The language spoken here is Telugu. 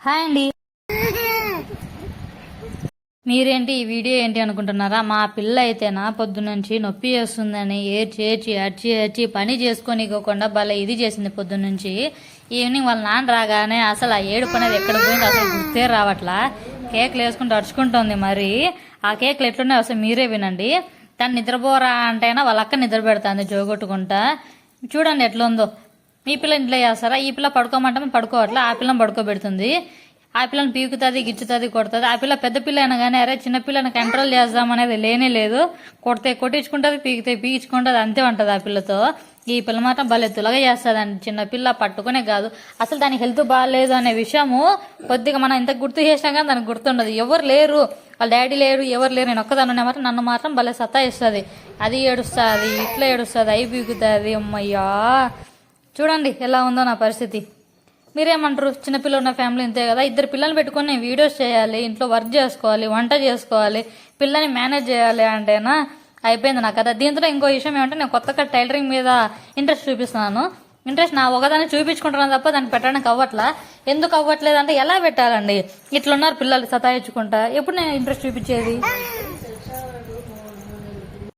హాయ్ అండి. మీరేంటి ఈ వీడియో ఏంటి అనుకుంటున్నారా? మా పిల్ల అయితేనా పొద్దున్నుంచి నొప్పి చేస్తుందని ఏడ్చి ఏడ్చి అడ్చి అడ్చి పని చేసుకోనికోకుండా భలే ఇది చేసింది పొద్దున్నుంచి. ఈవినింగ్ వాళ్ళ నాన్న రాగానే అసలు ఆ ఏడుపు అనేది ఎక్కడ పోయింది అసలు గుర్తే రావట్లా. కేకులు వేసుకుంటూ అడుచుకుంటోంది. మరి ఆ కేకులు ఎట్లున్నాయి అసలు మీరే వినండి. తను నిద్రపోరా అంటేనా వాళ్ళ అక్క నిద్ర పెడుతుంది జోగొట్టుకుంటా. చూడండి ఎట్లుందో. మీ పిల్ల ఇంట్లో చేస్తారా? ఈ పిల్ల పడుకోమంటే పడుకోవట్లా, ఆ పిల్లని పడుకోబెడుతుంది. ఆ పిల్లని పీకుతుంది, గిచ్చుతుంది, కొడుతుంది. ఆ పిల్ల పెద్ద పిల్ల అయినా కానీ అరే చిన్న పిల్లని కంట్రోల్ చేద్దామనేది లేనే లేదు. కొడితే కొట్టించుకుంటుంది, పీకితే పీకించుకుంటుంది, అంతే ఉంటుంది ఆ పిల్లతో. ఈ పిల్ల మాత్రం భలే తులగా చేస్తుందండి. చిన్న పిల్ల పట్టుకునే కాదు అసలు దాని హెల్త్ బాగాలేదు అనే విషయము కొద్దిగా మనం ఇంత గుర్తు చేసినా కానీ దానికి గుర్తుండదు. ఎవరు లేరు, వాళ్ళ డాడీ లేరు, ఎవరు లేరు, నేను ఒక్కదాన్ని మాత్రం నన్ను మాత్రం భలే సతాయిస్తుంది. అది ఏడుస్తుంది, ఇట్లా ఏడుస్తుంది, అయి పీకుతుంది. అమ్మయ్యా చూడండి ఎలా ఉందో నా పరిస్థితి. మీరేమంటారు? చిన్నపిల్ల ఉన్న ఫ్యామిలీ ఇంతే కదా. ఇద్దరు పిల్లల్ని పెట్టుకొని నేను వీడియోస్ చేయాలి, ఇంట్లో వర్క్ చేసుకోవాలి, వంట చేసుకోవాలి, పిల్లని మేనేజ్ చేయాలి అంటేనా అయిపోయింది నా కథ. దీంతో ఇంకో విషయం ఏమంటే నేను కొత్తగా టైలరింగ్ మీద ఇంట్రెస్ట్ చూపిస్తున్నాను. ఇంట్రెస్ట్ నా ఒకదాన్ని చూపించుకుంటున్నాను తప్ప దాన్ని పెట్టడానికి అవ్వట్లా. ఎందుకు అవ్వట్లేదు అంటే ఎలా పెట్టాలండి? ఇట్లున్నారు పిల్లలు సతాయించుకుంటా. ఎప్పుడు నేను ఇంట్రెస్ట్ చూపించేది?